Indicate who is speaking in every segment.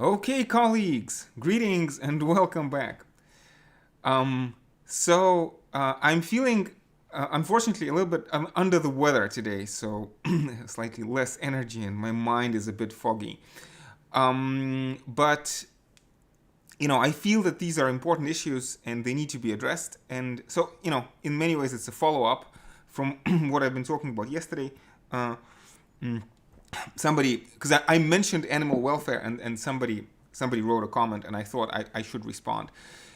Speaker 1: Okay, colleagues, greetings and welcome back. I'm feeling, unfortunately, a little bit under the weather today, so slightly less energy and my mind is a bit foggy. But I feel that these are important issues and they need to be addressed. And so, in many ways, it's a follow-up from what I've been talking about yesterday. Somebody, because I mentioned animal welfare, and somebody wrote a comment, and I thought I should respond.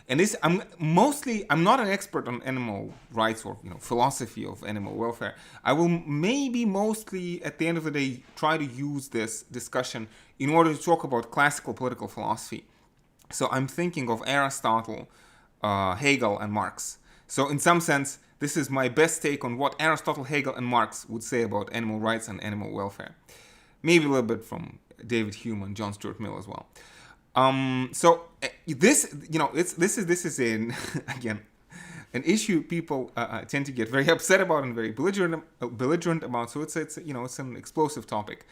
Speaker 1: And this, I'm not an expert on animal rights or philosophy of animal welfare. I will maybe mostly at the end of the day try to use this discussion in order to talk about classical political philosophy. So I'm thinking of Aristotle, Hegel, and Marx. So in some sense, this is my best take on what Aristotle, Hegel, and Marx would say about animal rights and animal welfare. Maybe a little bit from David Hume and John Stuart Mill as well. This is again an issue people tend to get very upset about and very belligerent about. So it's an explosive topic.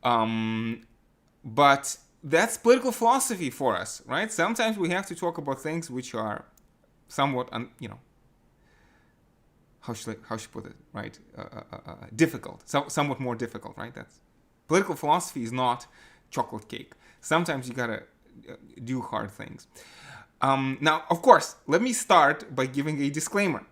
Speaker 1: But that's political philosophy for us, right? Sometimes we have to talk about things which are somewhat, how should I put it, right? Difficult, somewhat more difficult, right? That's political philosophy is not chocolate cake. Sometimes you gotta do hard things. Now, of course, let me start by giving a disclaimer,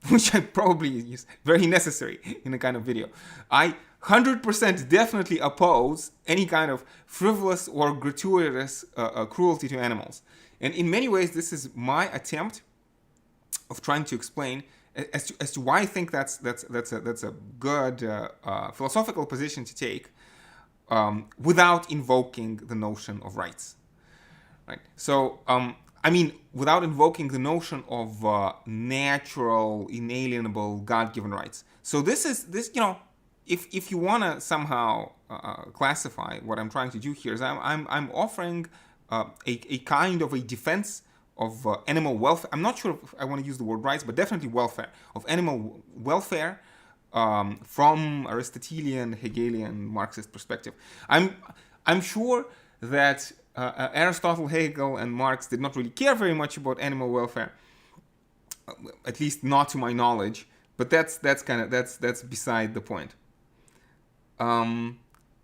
Speaker 1: which I probably is very necessary in a kind of video. I 100% definitely oppose any kind of frivolous or gratuitous cruelty to animals. And in many ways, this is my attempt of trying to explain as to why I think that's a good philosophical position to take without invoking the notion of rights. Right. So, without invoking the notion of natural, inalienable, God-given rights. So this, if you want to somehow classify what I'm trying to do here, is I'm offering a kind of a defense of animal welfare. I'm not sure if I want to use the word rights, but definitely welfare, of animal welfare from Aristotelian, Hegelian, Marxist perspective. I'm sure that Aristotle, Hegel, and Marx did not really care very much about animal welfare, at least not to my knowledge. But that's beside the point.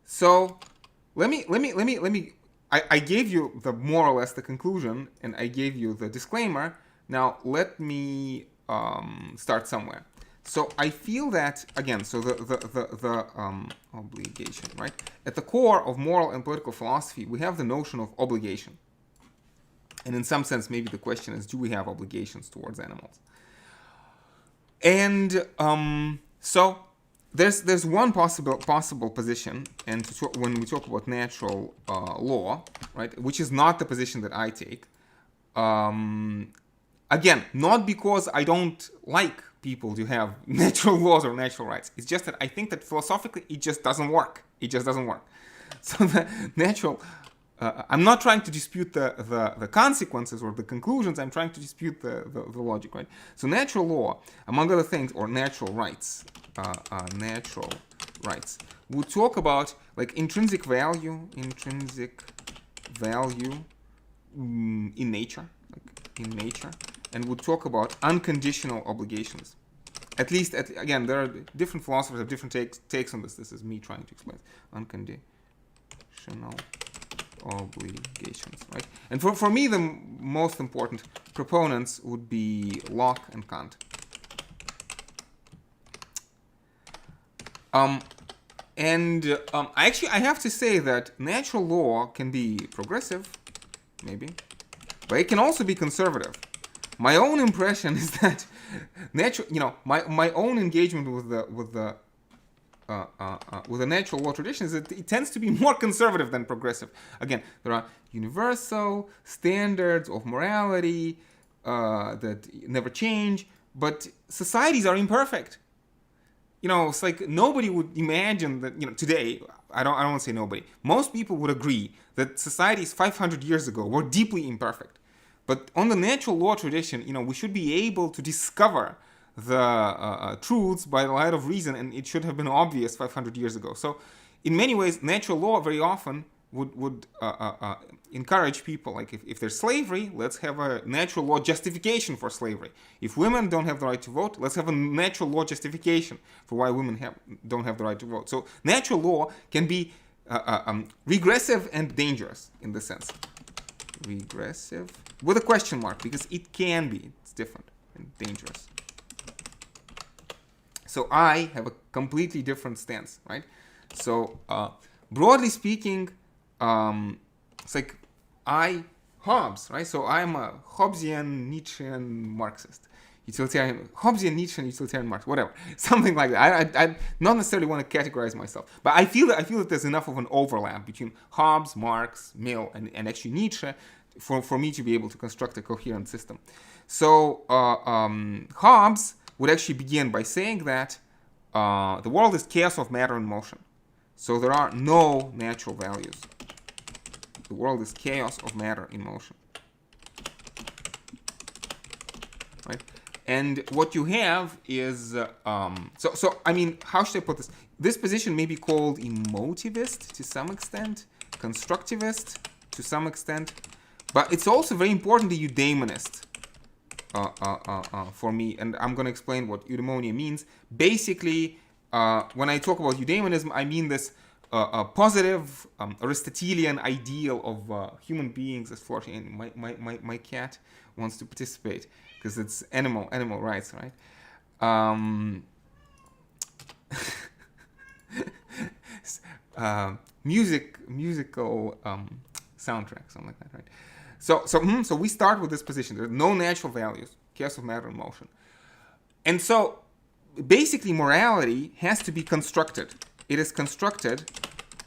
Speaker 1: So let me. I gave you the more or less the conclusion, and I gave you the disclaimer. Now let me start somewhere. So I feel that, again, so the obligation, right? At the core of moral and political philosophy, we have the notion of obligation. And in some sense, maybe the question is, do we have obligations towards animals? And so there's one possible position, and when we talk about natural law, right, which is not the position that I take. Again, not because I don't like people to have natural laws or natural rights. It's just that I think that philosophically it just doesn't work. It just doesn't work. So the natural, I'm not trying to dispute the consequences or the conclusions. I'm trying to dispute the logic, right? So natural law, among other things, or natural rights, would talk about like intrinsic value in nature, and would talk about unconditional obligations. At least, again, there are different philosophers have different takes on this. This is me trying to explain unconditional obligations, right? And for me, the most important proponents would be Locke and Kant. I have to say that natural law can be progressive, maybe, but it can also be conservative. My own impression is that my own engagement with the natural law tradition is that it tends to be more conservative than progressive. Again, there are universal standards of morality that never change, but societies are imperfect. It's like nobody would imagine that, today, I don't want to say nobody, most people would agree that societies 500 years ago were deeply imperfect. But on the natural law tradition, we should be able to discover the truths by the light of reason, and it should have been obvious 500 years ago. So in many ways, natural law very often would encourage people, like if there's slavery, let's have a natural law justification for slavery. If women don't have the right to vote, let's have a natural law justification for why women don't have the right to vote. So natural law can be regressive and dangerous in this sense. Regressive with a question mark, because it can be. It's different and dangerous. So I have a completely different stance, right? So broadly speaking, it's like Hobbes, right? So I'm a Hobbesian, Nietzschean, Marxist, utilitarian, Hobbesian, Nietzschean, utilitarian, Marx, whatever, something like that. I not necessarily want to categorize myself, but I feel that there's enough of an overlap between Hobbes, Marx, Mill, and actually Nietzsche for me to be able to construct a coherent system. So Hobbes would actually begin by saying that the world is chaos of matter and motion. So there are no natural values. The world is chaos of matter in motion. Right? And what you have is, so I mean, how should I put this? This position may be called emotivist to some extent, constructivist to some extent, but it's also very importantly eudaemonist for me, and I'm going to explain what eudaimonia means. Basically, when I talk about eudaimonism, I mean this positive Aristotelian ideal of human beings as flourishing. My cat wants to participate because it's animal rights, right? Musical soundtrack, something like that, right? So we start with this position. There are no natural values, chaos of matter and motion. And so basically morality has to be constructed. It is constructed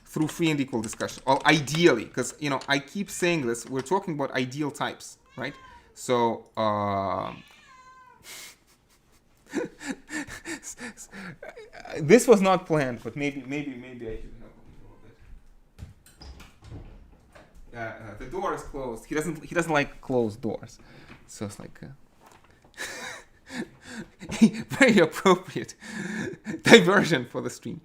Speaker 1: through free and equal discussion. Well, ideally, because, I keep saying this, we're talking about ideal types, right? So, this was not planned, but maybe I should help a little bit. The door is closed. He doesn't like closed doors, so it's like very appropriate diversion for the stream.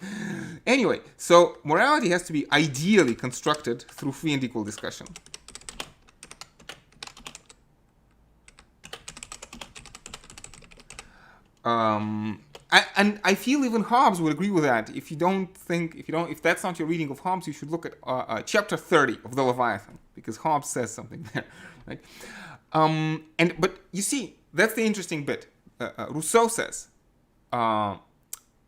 Speaker 1: Anyway, so morality has to be ideally constructed through free and equal discussion. And I feel even Hobbes would agree with that. If that's not your reading of Hobbes, you should look at chapter 30 of the Leviathan, because Hobbes says something there, right? But you see, that's the interesting bit. Rousseau says,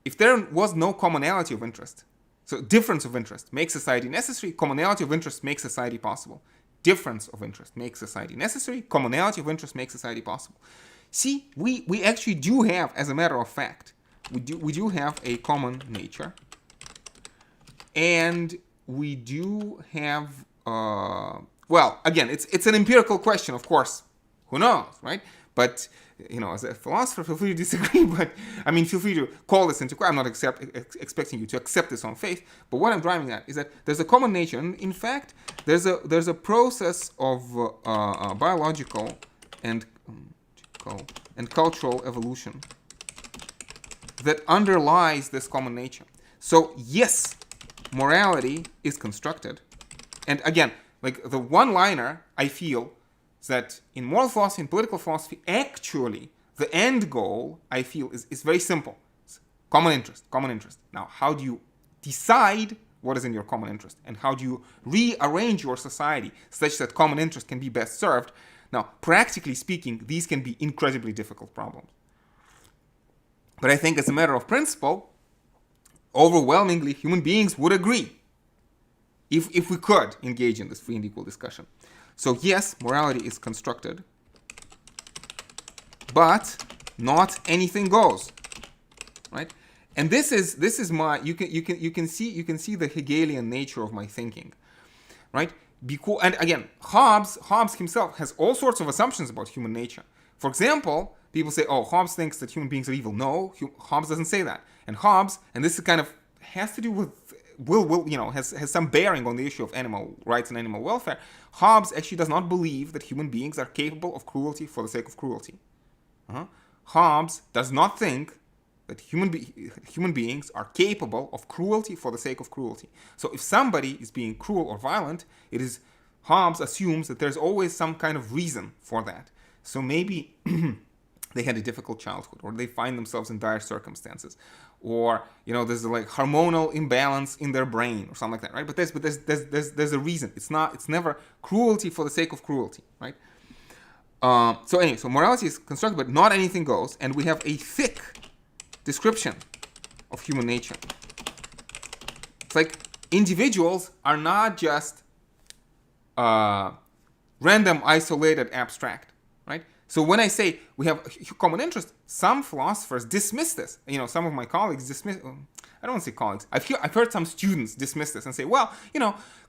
Speaker 1: if there was no commonality of interest, so difference of interest makes society necessary, commonality of interest makes society possible. Difference of interest makes society necessary, commonality of interest makes society possible. See, we actually do have, as a matter of fact, we do have a common nature, and we do have well, again, it's an empirical question, of course. Who knows, right? But as a philosopher, feel free to disagree. But I mean, feel free to call this into question. I'm not expecting you to accept this on faith. But what I'm driving at is that there's a common nature, and in fact, there's a process of biological and cultural evolution that underlies this common nature. So yes, morality is constructed. And again, like the one-liner, I feel, is that in moral philosophy and political philosophy, actually, the end goal, I feel, is very simple. It's common interest. Now, how do you decide what is in your common interest? And how do you rearrange your society such that common interest can be best served? Now, practically speaking, these can be incredibly difficult problems. But I think as a matter of principle, overwhelmingly, human beings would agree if we could engage in this free and equal discussion. So yes, morality is constructed, but not anything goes, right? And this is my you can see the Hegelian nature of my thinking, right? Because, and again, Hobbes himself has all sorts of assumptions about human nature. For example, people say, "Oh, Hobbes thinks that human beings are evil." No, Hobbes doesn't say that. And Hobbes, and this is kind of has to do with has some bearing on the issue of animal rights and animal welfare. Hobbes actually does not believe that human beings are capable of cruelty for the sake of cruelty. Hobbes does not think that human beings are capable of cruelty for the sake of cruelty. So if somebody is being cruel or violent, Hobbes assumes that there's always some kind of reason for that. So maybe they had a difficult childhood, or they find themselves in dire circumstances, or there's a hormonal imbalance in their brain or something like that, right? But there's a reason. It's never cruelty for the sake of cruelty, right? So morality is constructed, but not anything goes, and we have a thick description of human nature. It's like individuals are not just random, isolated, abstract, right? So when I say we have common interest, some philosophers dismiss this. Some of my colleagues dismiss. I don't want to say colleagues. I've heard some students dismiss this and say, well,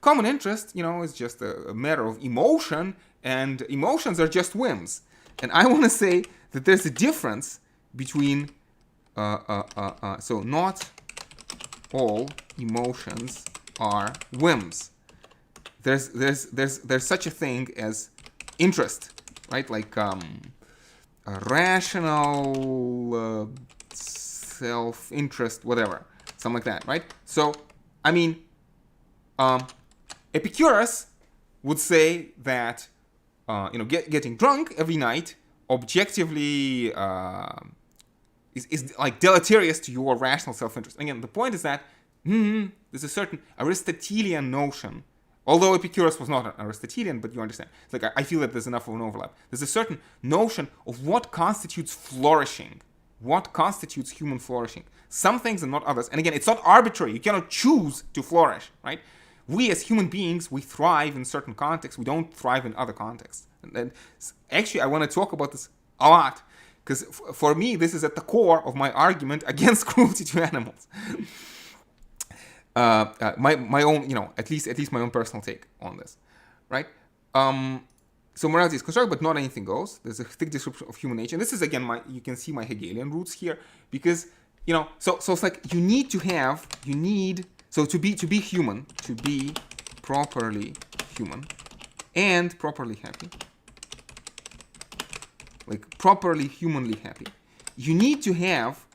Speaker 1: common interest, is just a matter of emotion, and emotions are just whims. And I want to say that there's a difference between. So not all emotions are whims. There's such a thing as interest, right? Like a rational self-interest, whatever, something like that, right? So, Epicurus would say that getting drunk every night objectively is like deleterious to your rational self-interest. Again, the point is that there's a certain Aristotelian notion, although Epicurus was not an Aristotelian, but you understand. It's like I feel that there's enough of an overlap. There's a certain notion of what constitutes flourishing, what constitutes human flourishing. Some things and not others. And again, it's not arbitrary. You cannot choose to flourish, right? We as human beings, we thrive in certain contexts. We don't thrive in other contexts. And actually, I want to talk about this a lot, because for me, this is at the core of my argument against cruelty to animals. My own, at least my own personal take on this, right? So morality is constructed, but not anything goes. There's a thick description of human nature, and this is again you can see my Hegelian roots here, because so it's like to be human, to be properly human, and properly happy. Like properly humanly happy, you need to have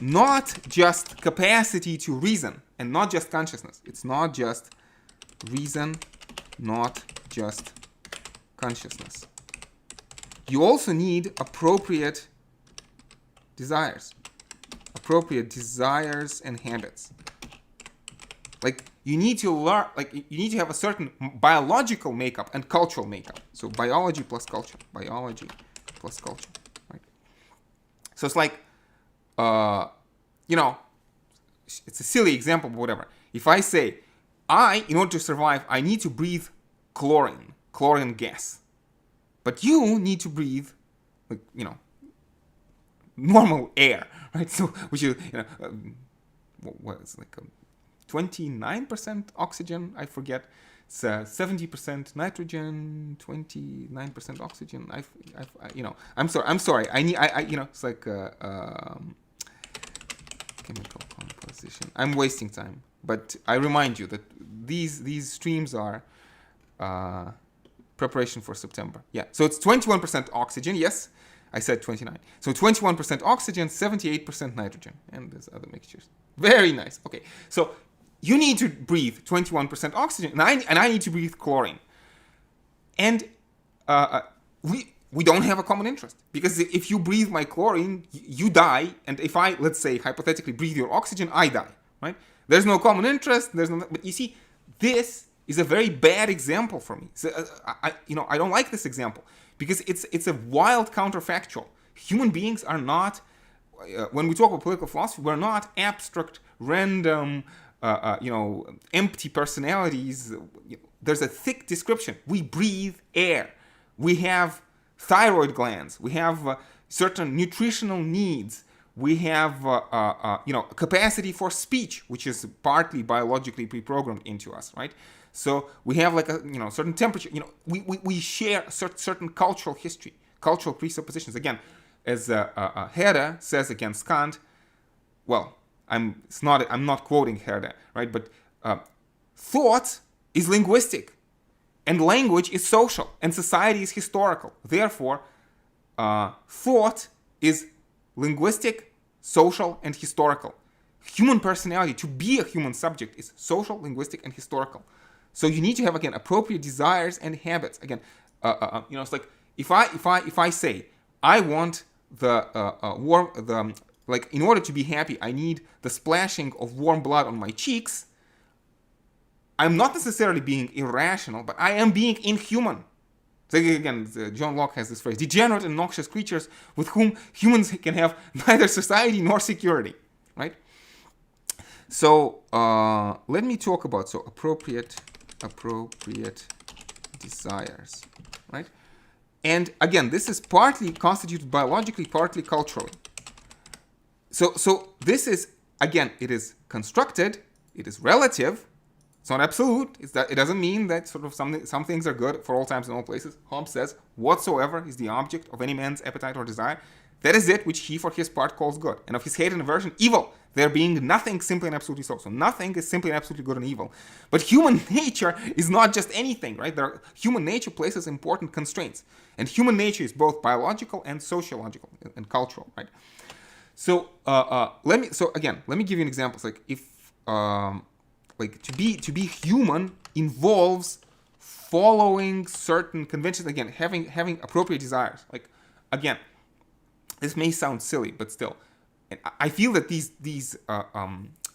Speaker 1: not just capacity to reason and not just consciousness. It's not just reason, not just consciousness. You also need appropriate desires and habits. Like you need to learn, you need to have a certain biological makeup and cultural makeup. So biology plus culture, right? So it's like, it's a silly example, but whatever. If I say, in order to survive, I need to breathe chlorine gas, but you need to breathe, normal air, right? So which is, what is 29% oxygen, I forget. It's 70% nitrogen, 29% oxygen. I'm sorry. It's like chemical composition. I'm wasting time, but I remind you that these streams are preparation for September. Yeah, so it's 21% oxygen. Yes, I said 29. So 21% oxygen, 78% nitrogen, and there's other mixtures. Very nice. Okay, so you need to breathe 21% oxygen, and I need to breathe chlorine. And we don't have a common interest, because if you breathe my chlorine, you die, and if I, let's say, hypothetically breathe your oxygen, I die, right? There's no common interest. But you see, this is a very bad example for me. So, I don't like this example, because it's a wild counterfactual. Human beings are not, when we talk about political philosophy, we're not abstract, random, empty personalities. There's a thick description. We breathe air. We have thyroid glands. We have certain nutritional needs. We have, capacity for speech, which is partly biologically pre-programmed into us, right? So we have certain temperature. We share certain cultural history, cultural presuppositions. Again, as Hegel says against Kant, well, I'm not quoting Hegel, right? But thought is linguistic, and language is social, and society is historical. Therefore, thought is linguistic, social, and historical. Human personality, to be a human subject, is social, linguistic, and historical. So you need to have, again, appropriate desires and habits. Again, it's like if I say I want in order to be happy, I need the splashing of warm blood on my cheeks. I'm not necessarily being irrational, but I am being inhuman. So again, John Locke has this phrase: degenerate and noxious creatures with whom humans can have neither society nor security, right? So let me talk about appropriate desires, right? And again, this is partly constituted biologically, partly culturally. So this is, again, it is constructed, it is relative, it's not absolute. It doesn't mean that sort of some things are good for all times and all places. Hobbes says, whatsoever is the object of any man's appetite or desire, that is it which he for his part calls good, and of his hate and aversion evil, there being nothing simply and absolutely so. So nothing is simply and absolutely good and evil. But human nature is not just anything, right? Human nature places important constraints. And human nature is both biological and sociological and cultural, right? So let me give you an example. It's like if to be human involves following certain conventions. Again, having appropriate desires. Like, again, this may sound silly, but still, and I feel that these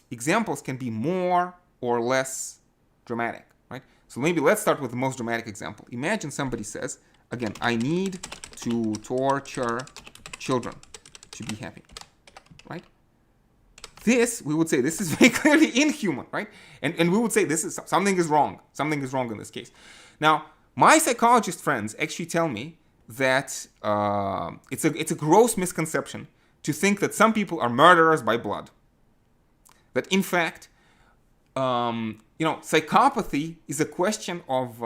Speaker 1: examples can be more or less dramatic, right? So maybe let's start with the most dramatic example. Imagine somebody says, again, I need to torture children to be happy, right? This, we would say, this is very clearly inhuman, right? And we would say something is wrong. Something is wrong in this case. Now, my psychologist friends actually tell me that it's a gross misconception to think that some people are murderers by blood. That in fact, psychopathy is a question of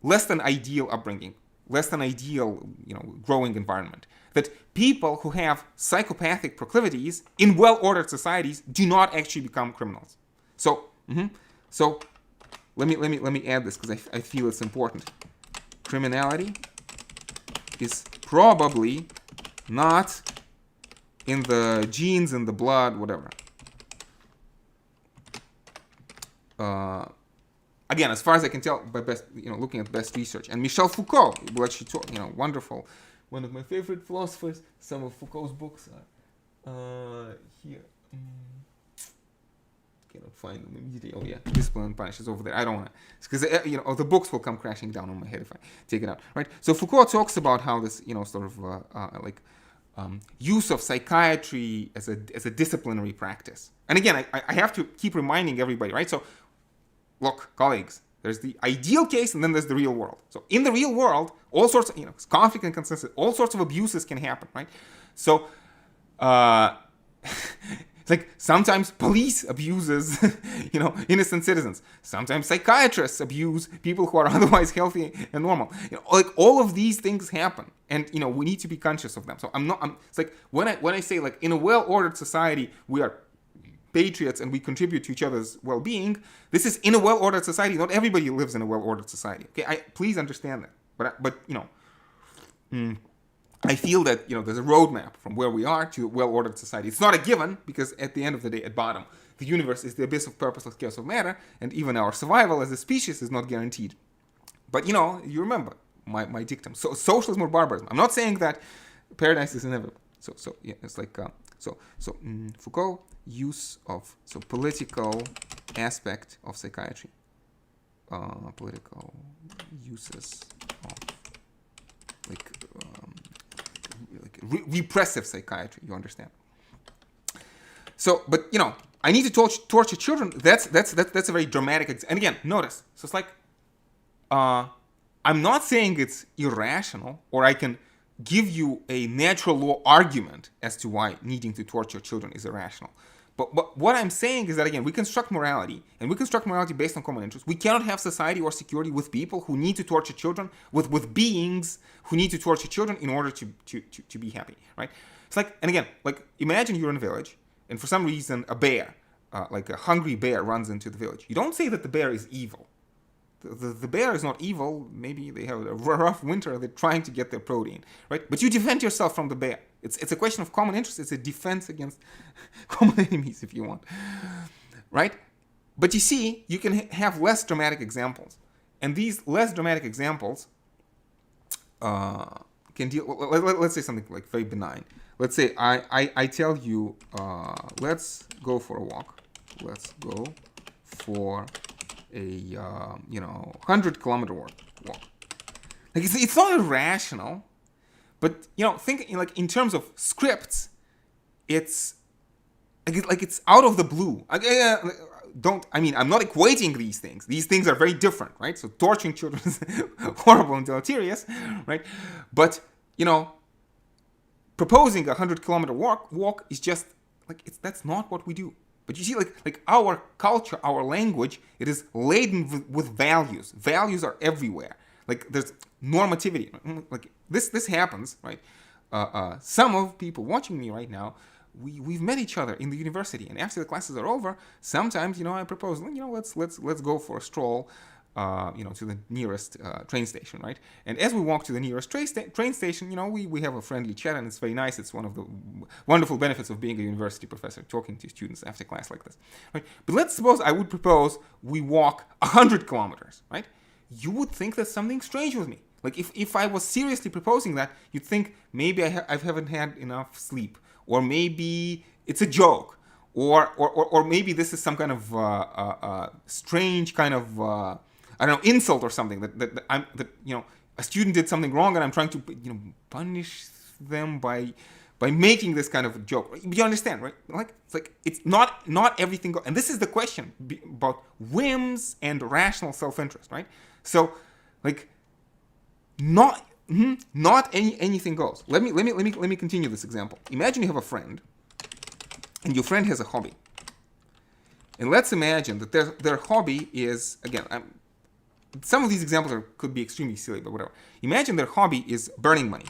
Speaker 1: less than ideal upbringing, less than ideal, growing environment. That people who have psychopathic proclivities in well-ordered societies do not actually become criminals. So let me add this because I feel it's important. Criminality is probably not in the genes, in the blood, whatever. Again, as far as I can tell, by looking at best research, and Michel Foucault, what she taught, wonderful, one of my favorite philosophers. Some of Foucault's books are here. Cannot find them immediately. Oh yeah, Discipline and Punish is over there. I don't want to, because the books will come crashing down on my head if I take it out, right? So Foucault talks about how this, use of psychiatry as a disciplinary practice. And again, I have to keep reminding everybody, right? So, look, colleagues, there's the ideal case and then there's the real world. So in the real world, all sorts of, conflict and consensus, all sorts of abuses can happen, right? So, it's like sometimes police abuses, innocent citizens. Sometimes psychiatrists abuse people who are otherwise healthy and normal. All of these things happen, and we need to be conscious of them. So it's like when I say, like, in a well-ordered society we are patriots and we contribute to each other's well-being. This is in a well-ordered society. Not everybody lives in a well-ordered society. Okay, please understand that. But I feel that there's a roadmap from where we are to a well-ordered society. It's not a given, because at the end of the day, at bottom, the universe is the abyss of purposeless chaos of matter, and even our survival as a species is not guaranteed. But you remember my dictum. So socialism or barbarism. I'm not saying that paradise is inevitable. So yeah, it's like Foucault use of political aspect of psychiatry. Political uses of repressive psychiatry, you understand? So, but I need to torture children. That's a very dramatic. And again, notice. So it's like, I'm not saying it's irrational, or I can give you a natural law argument as to why needing to torture children is irrational. But what I'm saying is that, again, we construct morality, and we construct morality based on common interests. We cannot have society or security with people who need to torture children, with beings who need to torture children in order to be happy, right? It's like, and again, like, imagine you're in a village, and for some reason a bear, like a hungry bear, runs into the village. You don't say that the bear is evil. The bear is not evil. Maybe they have a rough winter. They're trying to get their protein, right? But you defend yourself from the bear. It's a question of common interest. It's a defense against common enemies, if you want, right? But you see, you can have less dramatic examples. And these less dramatic examples can deal, let's say something like very benign. Let's say I tell you, let's go for a walk. Let's go for a 100-kilometer walk. Like it's not irrational, but think like in terms of scripts, it's like it's out of the blue. I'm not equating these things. These things are very different, right? So torturing children is horrible and deleterious, right? But proposing a 100-kilometer walk is just like that's not what we do. But you see, like our culture, our language, it is laden with values. Values are everywhere. Like there's normativity. Like this happens, right? Some of people watching me right now, we've met each other in the university, and after the classes are over, sometimes I propose, let's go for a stroll, to the nearest train station, right? And as we walk to the nearest train station, we have a friendly chat, and it's very nice. It's one of the wonderful benefits of being a university professor, talking to students after class like this, right? But let's suppose I would propose we walk 100 kilometers, right? You would think there's something strange with me. Like if I was seriously proposing that, you'd think maybe I haven't had enough sleep, or maybe it's a joke, or maybe this is some kind of strange kind of insult or something that a student did something wrong and I'm trying to punish them by making this kind of a joke. You understand, right? It's not everything. And this is the question about whims and rational self-interest, right? So not anything goes. Let me continue this example. Imagine you have a friend, and your friend has a hobby. And let's imagine that their hobby is, again, some of these examples could be extremely silly, but whatever. Imagine their hobby is burning money.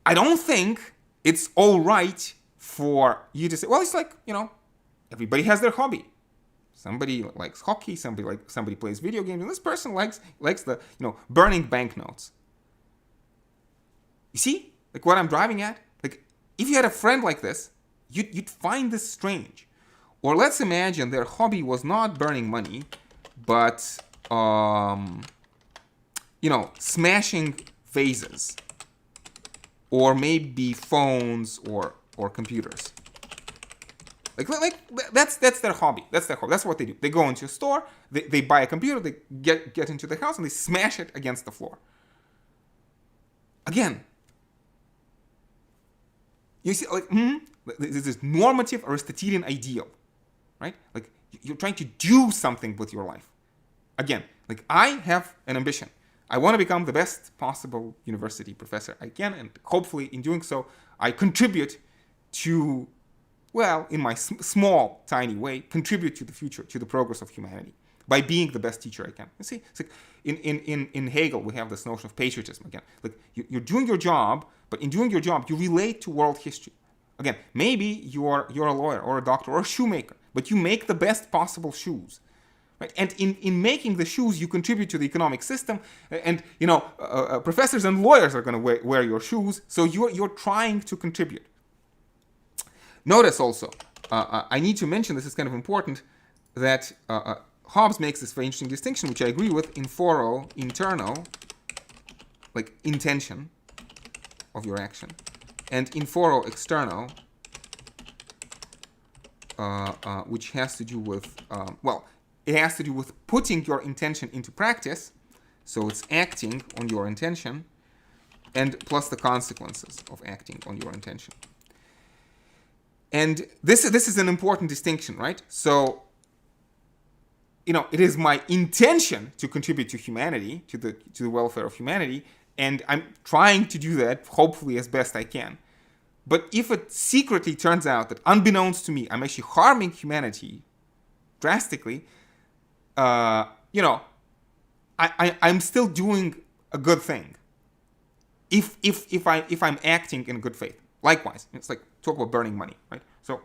Speaker 1: I don't think it's all right for you to say, well, it's like, everybody has their hobby. Somebody likes hockey, somebody plays video games, and this person likes the, burning banknotes. You see, what I'm driving at? If you had a friend like this, you'd find this strange. Or let's imagine their hobby was not burning money, but smashing vases, or maybe phones or computers. That's their hobby. That's their hobby. That's what they do. They go into a store, they buy a computer, they get into the house, and they smash it against the floor. Again, you see, this is normative Aristotelian ideal, right? You're trying to do something with your life. Again, I have an ambition. I want to become the best possible university professor I can, and hopefully in doing so, I contribute to, well, in my small, tiny way, contribute to the future, to the progress of humanity by being the best teacher I can. You see, it's in Hegel, we have this notion of patriotism again. You're doing your job, but in doing your job, you relate to world history. Again, maybe you're a lawyer or a doctor or a shoemaker, but you make the best possible shoes. Right? And in making the shoes, you contribute to the economic system. And professors and lawyers are going to wear your shoes, so you're trying to contribute. Notice also, I need to mention, this is kind of important, that Hobbes makes this very interesting distinction, which I agree with, in foro, internal, intention of your action, and in foro, external, which has to do with, it has to do with putting your intention into practice, so it's acting on your intention, and plus the consequences of acting on your intention. And this is an important distinction, right? So, it is my intention to contribute to humanity, to the welfare of humanity, and I'm trying to do that, hopefully, as best I can. But if it secretly turns out that, unbeknownst to me, I'm actually harming humanity drastically, I'm still doing a good thing. If I'm acting in good faith. Likewise, it's talk about burning money, right? So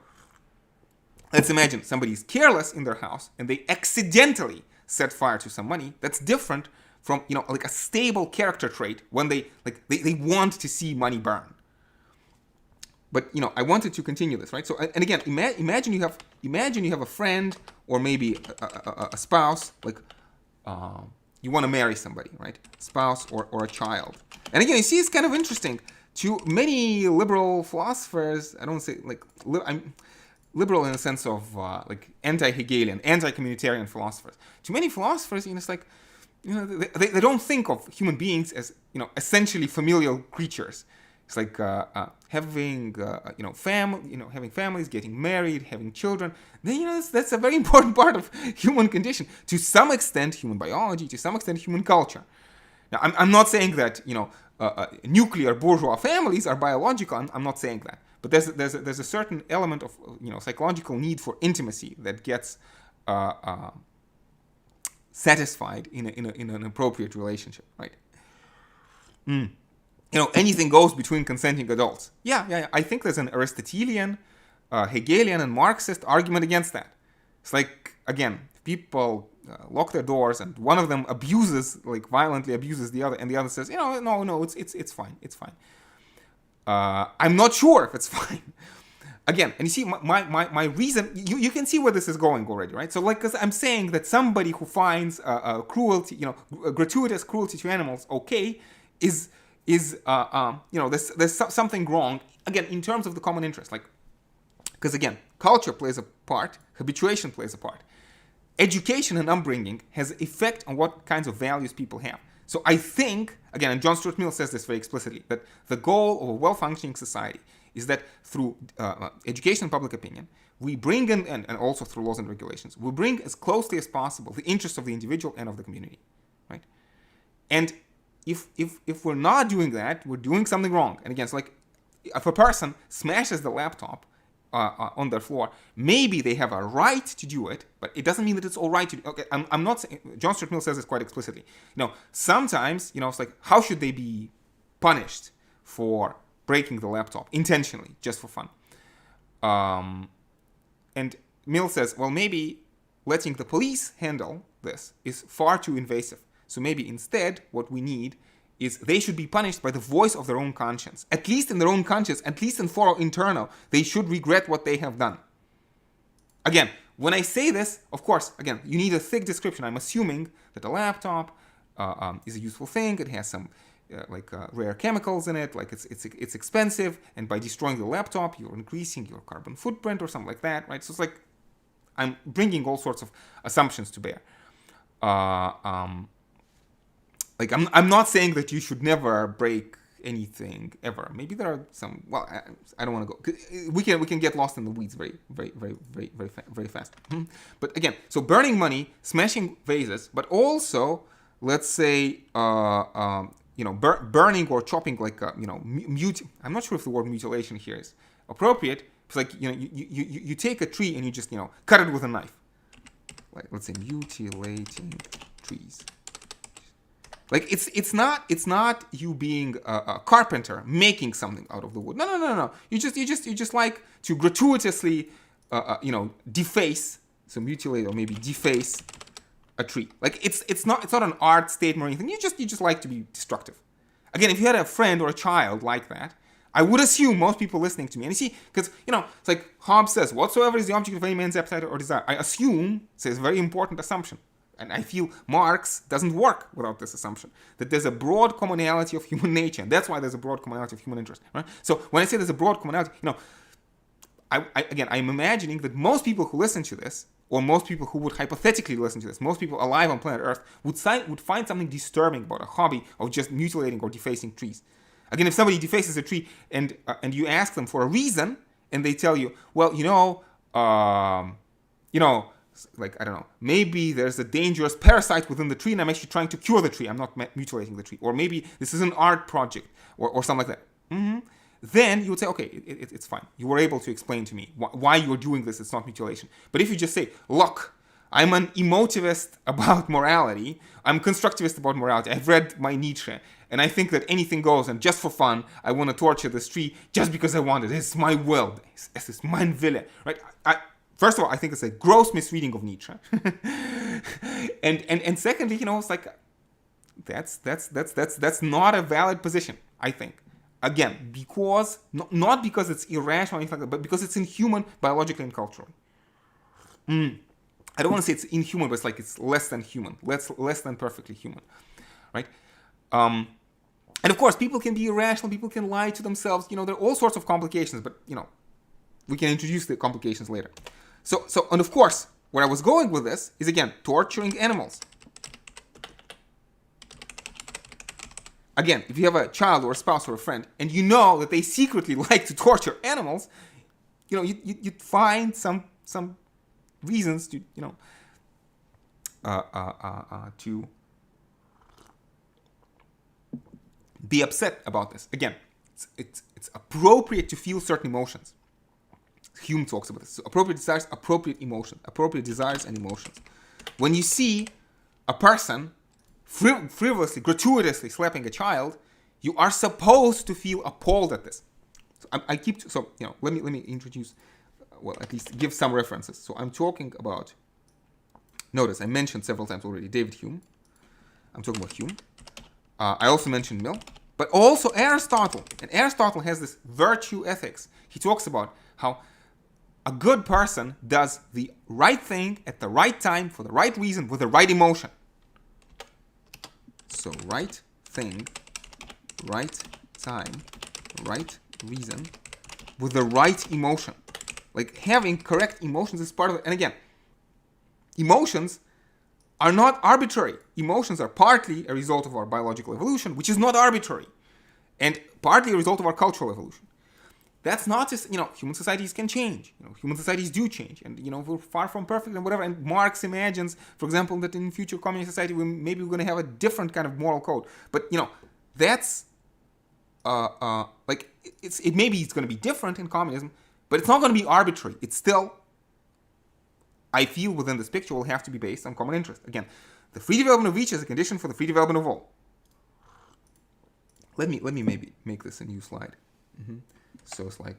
Speaker 1: let's imagine somebody's careless in their house and they accidentally set fire to some money. That's different from, like a stable character trait when they want to see money burn. But, I wanted to continue this, right? So, and again, imagine you have a friend or maybe a spouse, like, you want to marry somebody, right? Spouse or a child. And again, you see, it's kind of interesting. To many liberal philosophers, I don't say, like, I'm liberal in the sense of, like, anti-Hegelian, anti-communitarian philosophers. To many philosophers, it's like, they don't think of human beings as, essentially familial creatures. It's like having, having families, getting married, having children. Then, that's a very important part of human condition. To some extent, human biology. To some extent, human culture. Now, I'm not saying that, nuclear bourgeois families are biological. I'm not saying that. But there's a certain element of, psychological need for intimacy that gets satisfied in an appropriate relationship, right? Anything goes between consenting adults. Yeah. I think there's an Aristotelian, Hegelian, and Marxist argument against that. It's like, again, people lock their doors and one of them violently abuses the other, and the other says, no, it's fine. I'm not sure if it's fine. Again, and you see, my reason, you can see where this is going already, right? So, because I'm saying that somebody who finds cruelty, gratuitous cruelty to animals okay is there's something wrong, again, in terms of the common interest, because again, culture plays a part, habituation plays a part, education and upbringing has effect on what kinds of values people have. So I think, again, and John Stuart Mill says this very explicitly, that the goal of a well-functioning society is that through education and public opinion, we bring in, and also through laws and regulations, we bring as closely as possible the interests of the individual and of the community, right? And if we're not doing that, we're doing something wrong. And again, it's like, if a person smashes the laptop on their floor, maybe they have a right to do it, but it doesn't mean that it's all right to do. Okay, I'm not saying, John Stuart Mill says this quite explicitly. Sometimes, it's like, how should they be punished for breaking the laptop intentionally, just for fun? And Mill says, well, maybe letting the police handle this is far too invasive. So maybe instead, what we need is they should be punished by the voice of their own conscience. At least in their own conscience, at least in foro internal, they should regret what they have done. Again, when I say this, of course, again, you need a thick description. I'm assuming that a laptop is a useful thing. It has some rare chemicals in it, it's expensive, and by destroying the laptop, you're increasing your carbon footprint or something like that, right? So it's like I'm bringing all sorts of assumptions to bear. I'm not saying that you should never break anything ever. Maybe there are some. Well, I don't want to go. We can get lost in the weeds very, very, very, very, very, very fast. But again, so burning money, smashing vases, but also, let's say, burning or chopping, I'm not sure if the word mutilation here is appropriate. It's like, you take a tree and you just, cut it with a knife. Like, let's say mutilating trees. Like, it's not you being a carpenter making something out of the wood. No. You just like to gratuitously, deface, so mutilate or maybe deface a tree. Like, it's not an art statement or anything. You just like to be destructive. Again, if you had a friend or a child like that, I would assume most people listening to me, and you see, because, it's like Hobbes says, whatsoever is the object of any man's appetite or desire. I assume, it's a very important assumption. And I feel Marx doesn't work without this assumption, that there's a broad commonality of human nature. And that's why there's a broad commonality of human interest, right? So when I say there's a broad commonality, I'm imagining that most people who listen to this, or most people who would hypothetically listen to this, most people alive on planet Earth would find something disturbing about a hobby of just mutilating or defacing trees. Again, if somebody defaces a tree and you ask them for a reason, and they tell you, well, like, I don't know, maybe there's a dangerous parasite within the tree and I'm actually trying to cure the tree. I'm not mutilating the tree. Or maybe this is an art project or something like that. Then you would say, okay, it's fine. You were able to explain to me why you're doing this. It's not mutilation. But if you just say, look, I'm an emotivist about morality. I'm constructivist about morality. I've read my Nietzsche. And I think that anything goes, and just for fun, I want to torture this tree just because I want it. It's my will. It's mein Wille, right? First of all, I think it's a gross misreading of Nietzsche. and secondly, it's like, That's not a valid position, I think. Again, because not because it's irrational or anything like that, but because it's inhuman biologically and culturally. I don't want to say it's inhuman, but it's less than human, less than perfectly human, right? And of course, people can be irrational, people can lie to themselves. There are all sorts of complications, but we can introduce the complications later. So, and of course, where I was going with this is again torturing animals. Again, if you have a child or a spouse or a friend, and you know that they secretly like to torture animals, you'd find some reasons to to be upset about this. Again, it's appropriate to feel certain emotions. Hume talks about this. So appropriate desires, appropriate emotions, appropriate desires and emotions. When you see a person frivolously, gratuitously slapping a child, you are supposed to feel appalled at this. So let me introduce, at least give some references. So I'm talking about, notice I mentioned several times already David Hume. I'm talking about Hume. I also mentioned Mill, but also Aristotle. And Aristotle has this virtue ethics. He talks about how a good person does the right thing at the right time for the right reason with the right emotion. So right thing, right time, right reason, with the right emotion. Like having correct emotions is part of it. And again, emotions are not arbitrary. Emotions are partly a result of our biological evolution, which is not arbitrary, and partly a result of our cultural evolution. That's not just, human societies can change. Human societies do change. And, we're far from perfect and whatever. And Marx imagines, for example, that in future communist society, maybe we're going to have a different kind of moral code. But, that's, maybe it's going to be different in communism, but it's not going to be arbitrary. It's still, I feel, within this picture will have to be based on common interest. Again, the free development of each is a condition for the free development of all. Let me maybe make this a new slide. So it's like,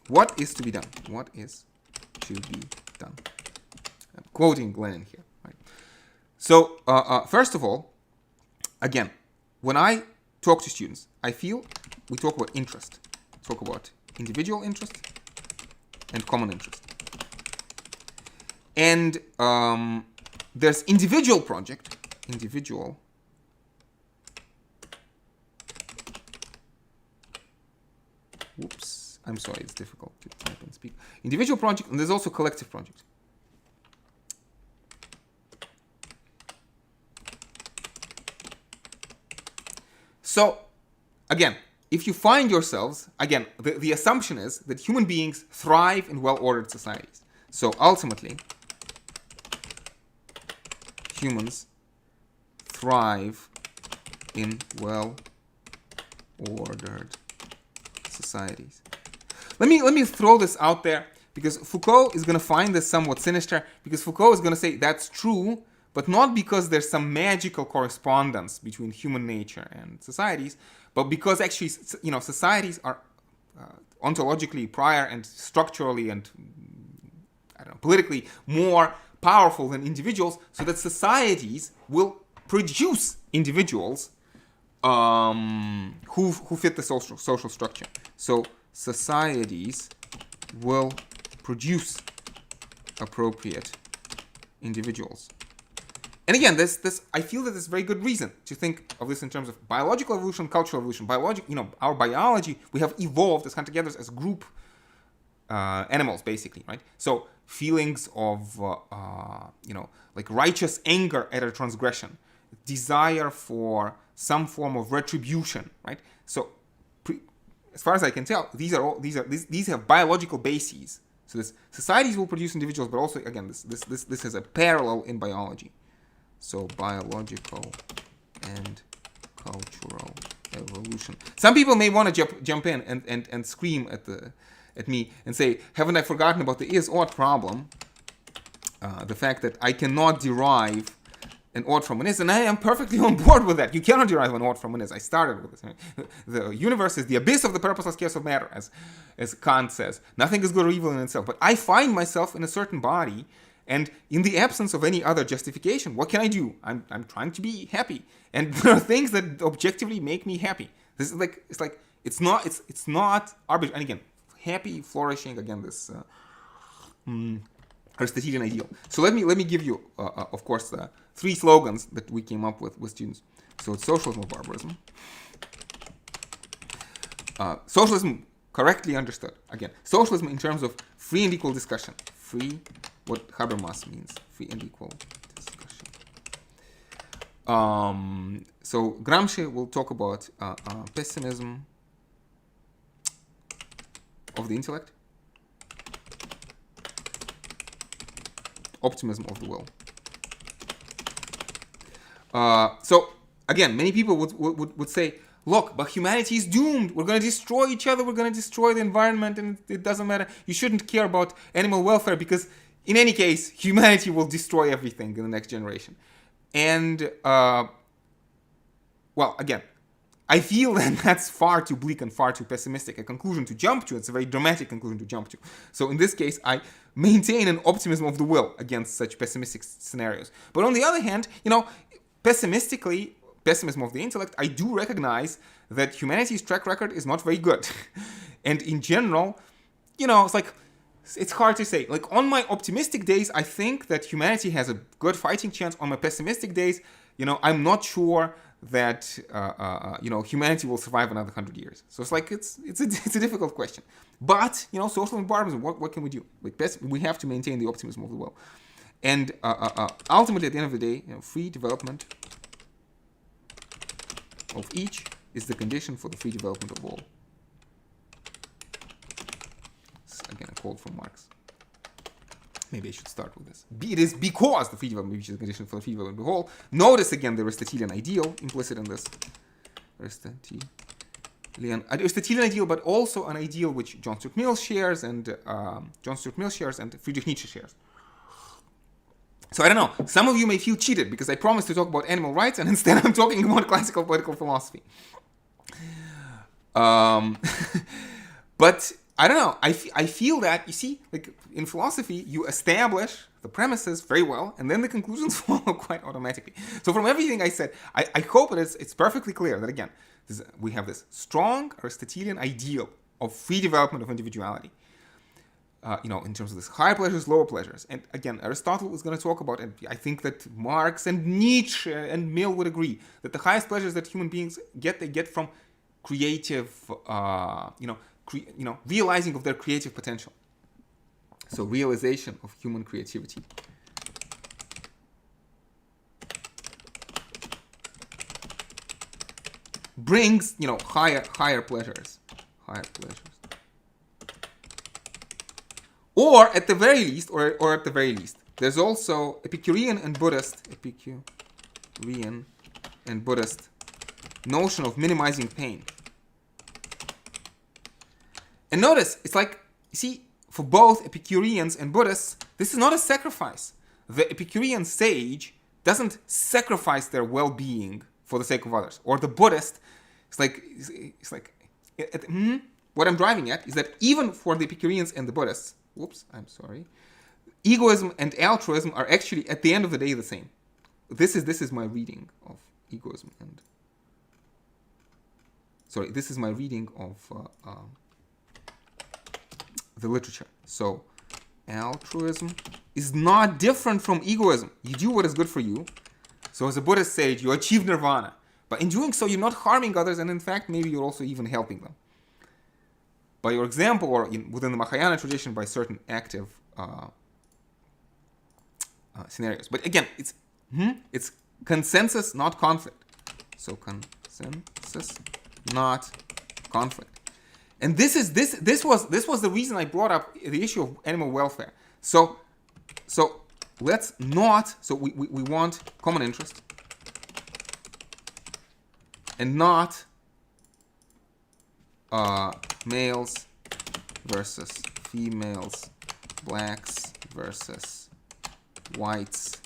Speaker 1: what is to be done? What is to be done? I'm quoting Lenin here. Right? So first of all, again, when I talk to students, I feel we talk about interest. Talk about individual interest and common interest. And there's individual project, whoops, I'm sorry, it's difficult to type and speak. Individual project, and there's also collective project. So, again, if you find yourselves, again, the assumption is that human beings thrive in well-ordered societies. So, ultimately, humans thrive in well-ordered societies. Let me throw this out there, because Foucault is going to find this somewhat sinister, because Foucault is going to say that's true, but not because there's some magical correspondence between human nature and societies, but because actually, societies are ontologically prior and structurally and politically more powerful than individuals, so that societies will produce individuals who fit the social structure. So societies will produce appropriate individuals. And again, I feel that there's very good reason to think of this in terms of biological evolution, cultural evolution. Our biology, we have evolved as hunter-gatherers, as group animals, basically, right? So feelings of, like righteous anger at a transgression, desire for some form of retribution, right? So, as far as I can tell, these have biological bases. So societies will produce individuals, but also, again, this has a parallel in biology. So biological and cultural evolution. Some people may want to jump in and scream at me and say, haven't I forgotten about the is-ought problem? The fact that I cannot derive an ought from an is, and I am perfectly on board with that. You cannot derive an ought from an is. I started with this. The universe is the abyss of the purposeless chaos of matter, as Kant says. Nothing is good or evil in itself. But I find myself in a certain body, And in the absence of any other justification, what can I do? I'm trying to be happy, and there are things that objectively make me happy. This is like it's not arbitrary. And again, happy, flourishing. Again, this Aristotelian ideal. So let me give you, of course, 3 slogans that we came up with students. So it's socialism or barbarism. Socialism correctly understood. Again, socialism in terms of free and equal discussion. Free, what Habermas means. Free and equal discussion. So Gramsci will talk about pessimism of the intellect, optimism of the will. So again, many people would say, look, but humanity is doomed. We're going to destroy each other. We're going to destroy the environment, and it doesn't matter. You shouldn't care about animal welfare because, in any case, humanity will destroy everything in the next generation. And, well, again, I feel that that's far too bleak and far too pessimistic a conclusion to jump to. It's a very dramatic conclusion to jump to. So in this case, I maintain an optimism of the will against such pessimistic scenarios. But on the other hand, pessimism of the intellect, I do recognize that humanity's track record is not very good. And in general, it's hard to say. Like, on my optimistic days, I think that humanity has a good fighting chance. On my pessimistic days, I'm not sure that humanity will survive another 100 years. So it's a difficult question. But social and barbarism, what can we do? We have to maintain the optimism of the will, and ultimately at the end of the day, free development of each is the condition for the free development of all. This is, again, a quote from Marx. Maybe I should start with this. It is because the free development of each is the condition for the free development of the whole. Notice again the Aristotelian ideal implicit in this. Aristotelian ideal, but also an ideal which John Stuart Mill shares and Friedrich Nietzsche shares. So I don't know. Some of you may feel cheated because I promised to talk about animal rights, and instead I'm talking about classical political philosophy. But I don't know. I feel that, you see, like in philosophy, you establish the premises very well, and then the conclusions follow quite automatically. So from everything I said, I hope it's perfectly clear that, again, we have this strong Aristotelian ideal of free development of individuality. In terms of this higher pleasures, lower pleasures. And again, Aristotle was going to talk about, and I think that Marx and Nietzsche and Mill would agree, that the highest pleasures that human beings get, they get from creative, realizing of their creative potential. So realization of human creativity. Brings, higher pleasures. Higher pleasures. Or at the very least, there's also Epicurean and Buddhist notion of minimizing pain. And notice, it's like, you see, for both Epicureans and Buddhists, this is not a sacrifice. The Epicurean sage doesn't sacrifice their well-being for the sake of others. Or the Buddhist, what I'm driving at is that even for the Epicureans and the Buddhists, egoism and altruism are actually, at the end of the day, the same. This is my reading of egoism and... this is my reading of the literature. So, altruism is not different from egoism. You do what is good for you. So as a Buddhist sage, you achieve nirvana. But in doing so, you're not harming others, and in fact, maybe you're also even helping them. By your example, or within the Mahayana tradition, by certain active scenarios. But again, it's consensus, not conflict. So consensus, not conflict. And this was the reason I brought up the issue of animal welfare. So let's not. So we want common interest, and not males versus females, blacks versus whites,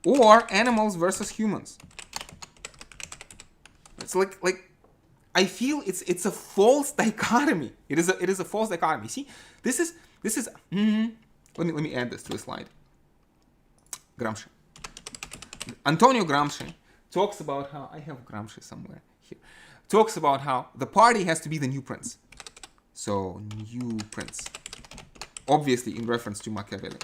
Speaker 1: or animals versus humans. It's like I feel it's a false dichotomy. It is a false dichotomy. See, this is let me add this to a slide. Gramsci. Antonio Gramsci talks about how, I have Gramsci somewhere here, talks about how the party has to be the new prince. So, new prince. Obviously in reference to Machiavelli.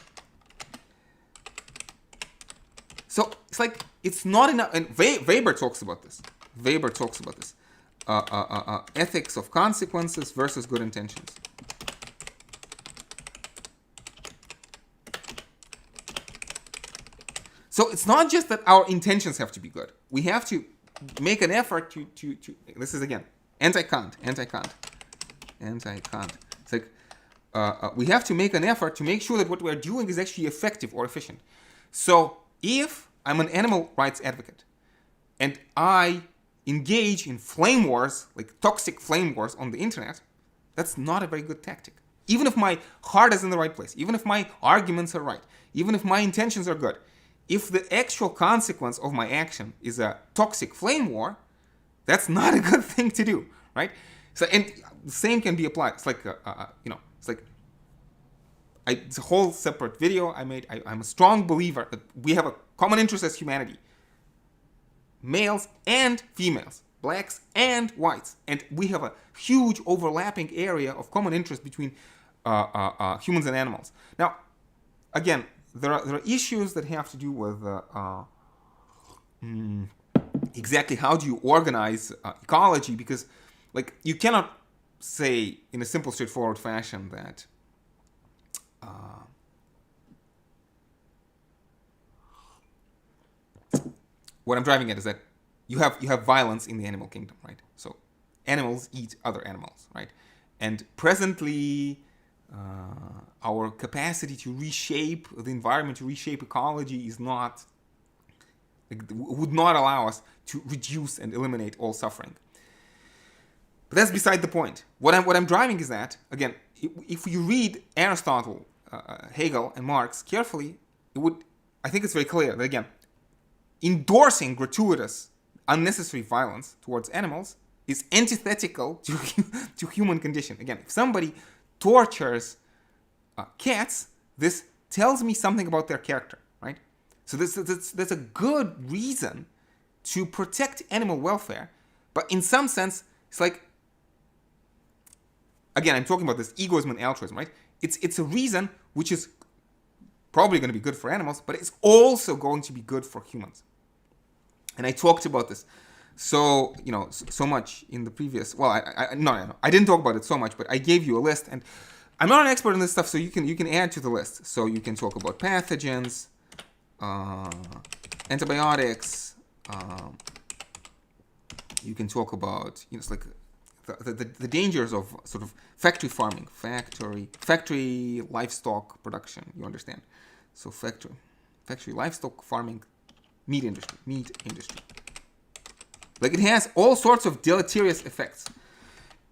Speaker 1: So, it's like, it's not enough, and Weber talks about this. Ethics of consequences versus good intentions. So it's not just that our intentions have to be good. We have to make an effort to this is again, anti-Kant. It's like, we have to make an effort to make sure that what we're doing is actually effective or efficient. So if I'm an animal rights advocate and I engage in flame wars, like toxic flame wars on the internet, that's not a very good tactic. Even if my heart is in the right place, even if my arguments are right, even if my intentions are good, if the actual consequence of my action is a toxic flame war, that's not a good thing to do, right? So, and the same can be applied. It's like, it's a whole separate video I made. I'm a strong believer that we have a common interest as humanity. Males and females, blacks and whites. And we have a huge overlapping area of common interest between humans and animals. Now, again, there are issues that have to do with exactly how do you organize ecology, because like you cannot say in a simple, straightforward fashion that what I'm driving at is that you have violence in the animal kingdom, right? So animals eat other animals, right? And presently, our capacity to reshape the environment, to reshape ecology, is not, would not allow us to reduce and eliminate all suffering. But that's beside the point. What I'm driving is that, again, if you read Aristotle, Hegel, and Marx carefully, I think it's very clear that, again, endorsing gratuitous, unnecessary violence towards animals is antithetical to human condition. Again, if somebody tortures cats, this tells me something about their character, right? So that's a good reason to protect animal welfare, but in some sense, it's like, again, I'm talking about this egoism and altruism, right? It's a reason which is probably going to be good for animals, but it's also going to be good for humans. And I talked about this so much in the previous. Well, I didn't talk about it so much, but I gave you a list, and I'm not an expert in this stuff, so you can add to the list. So you can talk about pathogens, antibiotics. You can talk about it's like the dangers of sort of factory farming, factory livestock production. You understand? So factory livestock farming, meat industry. Like it has all sorts of deleterious effects.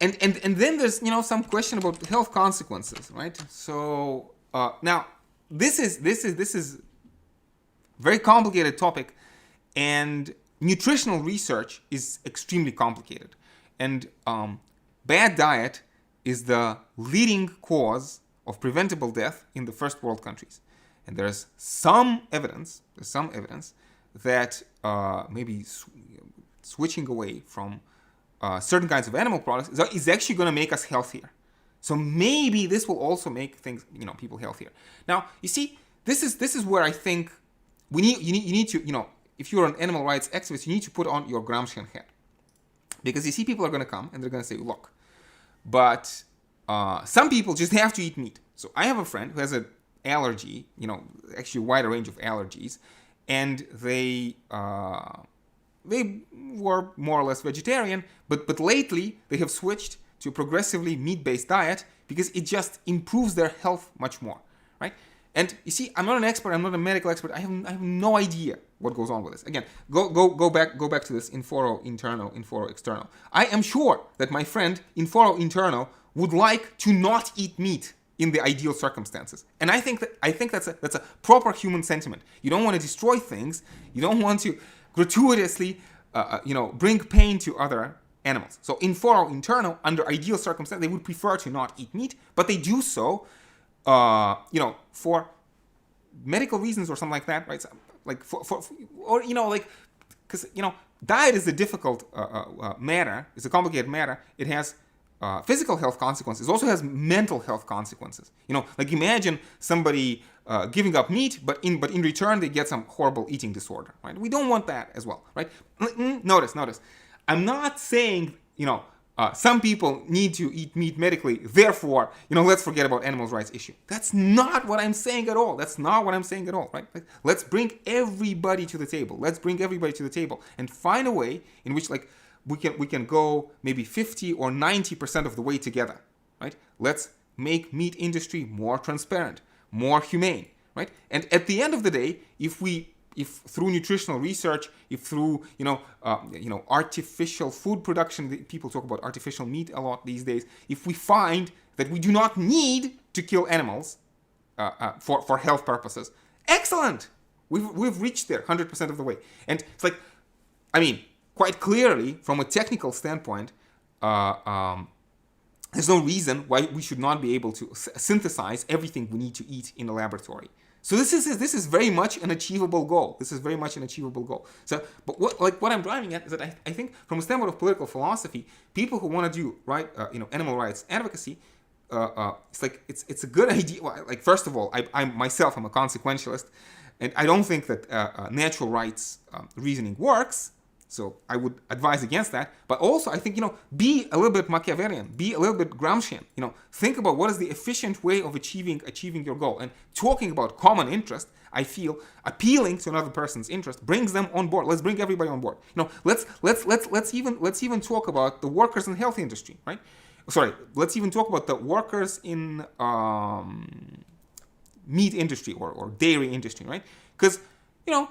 Speaker 1: And then there's some question about health consequences, right? So now this is very complicated topic, and nutritional research is extremely complicated. And bad diet is the leading cause of preventable death in the first world countries. And there's some evidence that maybe switching away from certain kinds of animal products is actually going to make us healthier. So maybe this will also make things, people healthier. Now, you see, this is where I think you need to, if you're an animal rights activist, you need to put on your Gramscian hat. Because you see, people are going to come and they're going to say, look, but some people just have to eat meat. So I have a friend who has an allergy, actually a wider range of allergies, and they were more or less vegetarian, but lately they have switched to a progressively meat-based diet because it just improves their health much more, right? And you see, I'm not an expert, I'm not a medical expert, I have no idea what goes on with this. Again, go back to this in foro interno, in foro externo. I am sure that my friend in foro interno would like to not eat meat in the ideal circumstances. And I think that's a proper human sentiment. You don't want to destroy things, you don't want to gratuitously bring pain to other animals. So in foro interno, under ideal circumstances, they would prefer to not eat meat, but they do so for medical reasons or something like that, right? So, like or like, because diet is a difficult matter. It's a complicated matter. It has physical health consequences. It also has mental health consequences. Like imagine somebody giving up meat, but in return they get some horrible eating disorder, right? We don't want that as well, right? Notice. I'm not saying some people need to eat meat medically. Therefore, let's forget about animals' rights issue. That's not what I'm saying at all. Right? Like, let's bring everybody to the table. And find a way in which we can go maybe 50 or 90% of the way together, right? Let's make meat industry more transparent, more humane, right? And at the end of the day, if through nutritional research, if through artificial food production, people talk about artificial meat a lot these days, if we find that we do not need to kill animals for health purposes, excellent. We've reached there 100% of the way. And it's like, quite clearly, from a technical standpoint, there's no reason why we should not be able to synthesize everything we need to eat in a laboratory. So this is very much an achievable goal. So, but what I'm driving at is that I think from a standpoint of political philosophy, people who want to do animal rights advocacy, it's a good idea. Like, first of all, I'm myself, I'm a consequentialist, and I don't think that natural rights reasoning works. So I would advise against that. But also, I think, be a little bit Machiavellian, be a little bit Gramscian. Think about what is the efficient way of achieving your goal. And talking about common interest, I feel appealing to another person's interest brings them on board. Let's bring everybody on board. Let's even talk about the workers in the health industry, right? Let's even talk about the workers in meat industry or dairy industry, right? Because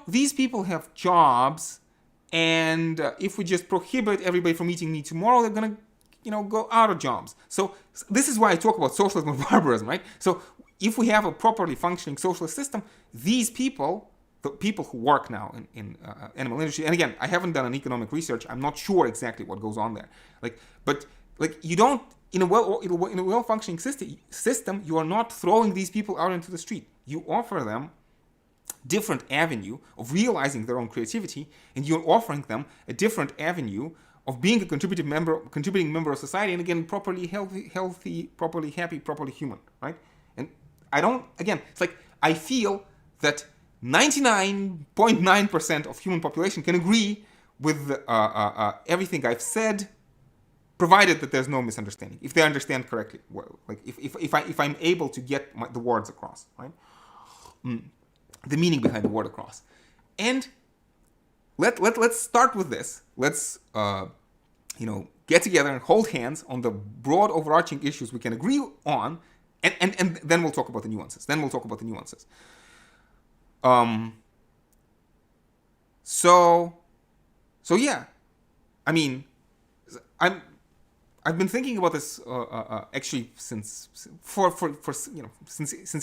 Speaker 1: these people have jobs. And if we just prohibit everybody from eating meat tomorrow, they're going to, go out of jobs. So this is why I talk about socialism and barbarism, right? So if we have a properly functioning socialist system, these people, the people who work now in animal industry, and again, I haven't done an economic research. I'm not sure exactly what goes on there. But you don't, in a well-functioning system, you are not throwing these people out into the street. You offer them different avenue of realizing their own creativity, and you're offering them a different avenue of being a contributing member of society, and again, properly healthy, properly happy, properly human, right? And it's like I feel that 99.9% of human population can agree with everything I've said, provided that there's no misunderstanding. If they understand correctly, if I'm able to get the words across, right? The meaning behind the word across. And let's start with this. Let's get together and hold hands on the broad overarching issues we can agree on, and then we'll talk about the nuances. So yeah, I've been thinking about this actually since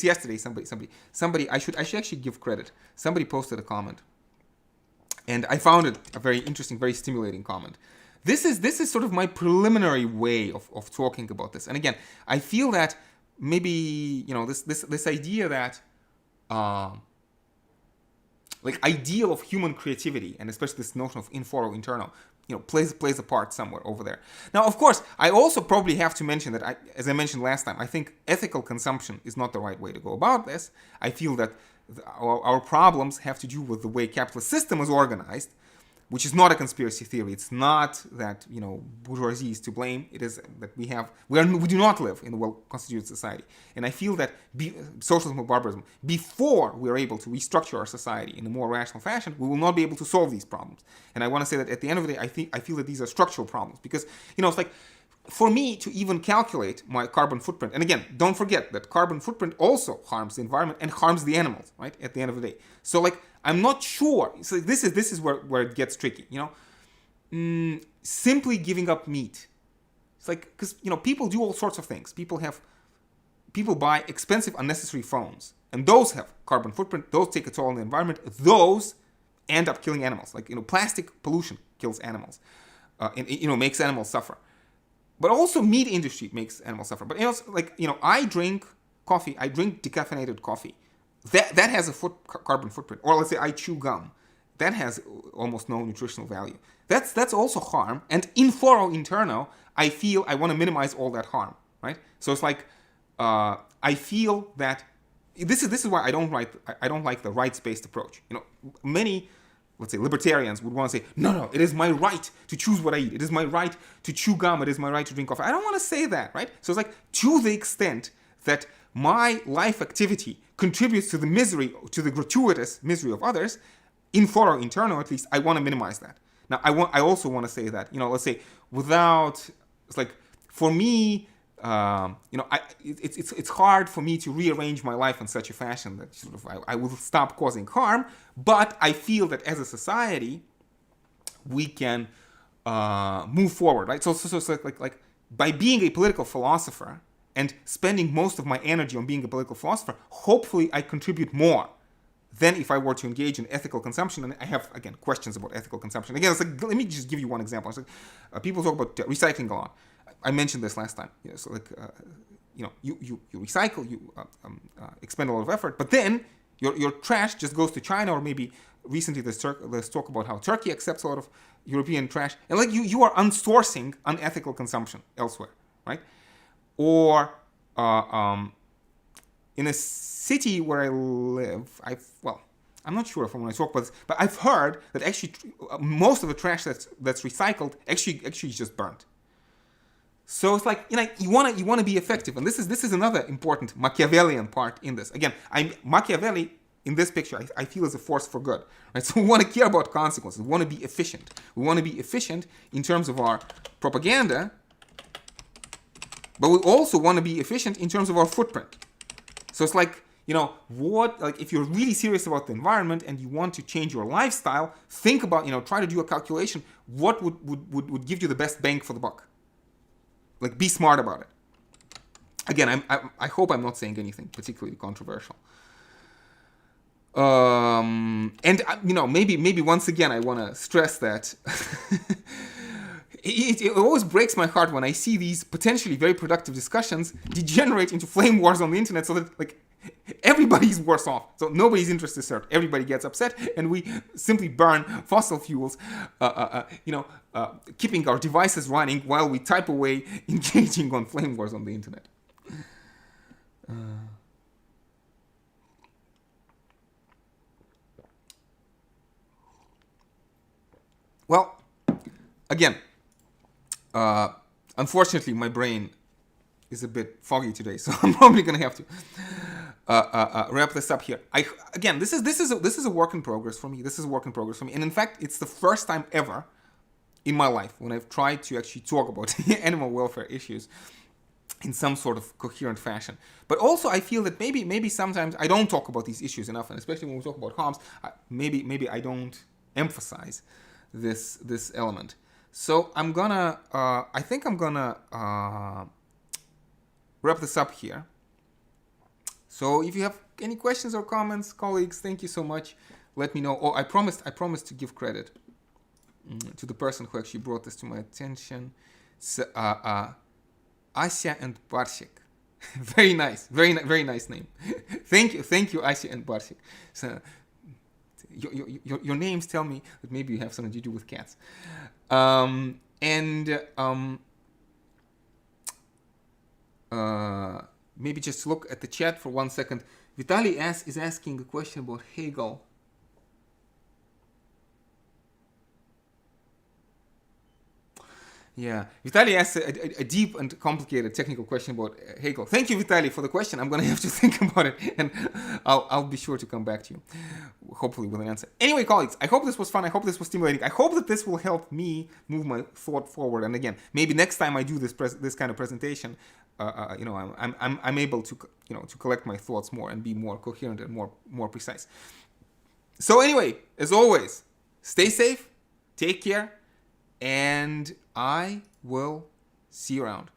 Speaker 1: yesterday. Somebody I should actually give credit. Somebody posted a comment, and I found it a very interesting, very stimulating comment. This is sort of my preliminary way of talking about this. And again, I feel that maybe this idea that ideal of human creativity, and especially this notion of inforo internal, plays a part somewhere over there. Now, of course, I also probably have to mention that, as I mentioned last time, I think ethical consumption is not the right way to go about this. I feel that our problems have to do with the way capitalist system is organized, which is not a conspiracy theory. It's not that bourgeoisie is to blame. It is that we do not live in a well-constituted society. And I feel that socialism or barbarism, before we are able to restructure our society in a more rational fashion, we will not be able to solve these problems. And I want to say that at the end of the day, I feel that these are structural problems, because it's like, for me to even calculate my carbon footprint, and again, don't forget that carbon footprint also harms the environment and harms the animals, right? At the end of the day, so I'm not sure. So this is where it gets tricky, simply giving up meat. It's like, because people do all sorts of things. People buy expensive, unnecessary phones, and those have carbon footprint. Those take a toll on the environment. Those end up killing animals. Plastic pollution kills animals, and makes animals suffer. But also meat industry makes animals suffer. But I drink coffee. I drink decaffeinated coffee. that has a carbon footprint. Or let's say I chew gum. That has almost no nutritional value. That's also harm. And in foro interno, I feel I want to minimize all that harm, right? So it's like I feel that this is why I don't like the rights-based approach. Many, let's say, libertarians would want to say, no, it is my right to choose what I eat. It is my right to chew gum. It is my right to drink coffee. I don't want to say that, right? So it's like, to the extent that my life activity contributes to the misery, to the gratuitous misery of others, in foro interno at least, I want to minimize that. Now, I also want to say that, let's say, without, it's like, for me, it's hard for me to rearrange my life in such a fashion that sort of I will stop causing harm. But I feel that as a society, we can move forward, right? So it's like by being a political philosopher and spending most of my energy on being a political philosopher, hopefully I contribute more than if I were to engage in ethical consumption. And I have, again, questions about ethical consumption. Again, it's like, let me just give you one example. It's like, people talk about recycling a lot. I mentioned this last time. So like, you recycle, you expend a lot of effort, but then your trash just goes to China, or maybe recently there's talk about how Turkey accepts a lot of European trash, and like you are unsourcing unethical consumption elsewhere, right? Or in a city where I live, I'm not sure if I want to talk about this, but I've heard that actually most of the trash that's recycled actually is just burnt. So it's like, you want to be effective, and this is another important Machiavellian part in this. Again, Machiavelli in this picture I feel is a force for good, right? So we want to care about consequences. We want to be efficient. We want to be efficient in terms of our propaganda, but we also want to be efficient in terms of our footprint. So it's like, if you're really serious about the environment and you want to change your lifestyle, think about, try to do a calculation. What would give you the best bang for the buck? Like, be smart about it. Again, I hope I'm not saying anything particularly controversial. And maybe once again I want to stress that it always breaks my heart when I see these potentially very productive discussions degenerate into flame wars on the internet, so that like everybody's worse off. So nobody's interest is served. Everybody gets upset, and we simply burn fossil fuels, keeping our devices running while we type away, engaging on flame wars on the internet. Well, again, unfortunately, my brain is a bit foggy today, so I'm probably going to have to wrap this up here. This is a work in progress for me. And in fact, it's the first time ever in my life when I've tried to actually talk about animal welfare issues in some sort of coherent fashion. But also, I feel that maybe sometimes I don't talk about these issues enough, and especially when we talk about harms, maybe I don't emphasize this element. So I think I'm gonna wrap this up here. So if you have any questions or comments, colleagues, thank you so much. Let me know. Oh, I promised to give credit to the person who actually brought this to my attention. So, Asya and Barsik. Very nice, very nice name. Thank you, Asya and Barsik. So, your names tell me that maybe you have something to do with cats. Maybe just look at the chat for 1 second. Vitaly is asking a question about Hegel. Yeah, Vitaly asked a deep and complicated technical question about Hegel. Thank you, Vitaly, for the question. I'm going to have to think about it, and I'll be sure to come back to you, hopefully with an answer. Anyway, colleagues, I hope this was fun. I hope this was stimulating. I hope that this will help me move my thought forward. And again, maybe next time I do this kind of presentation, I'm able to to collect my thoughts more and be more coherent and more precise. So anyway, as always, stay safe, take care, and I will see you around.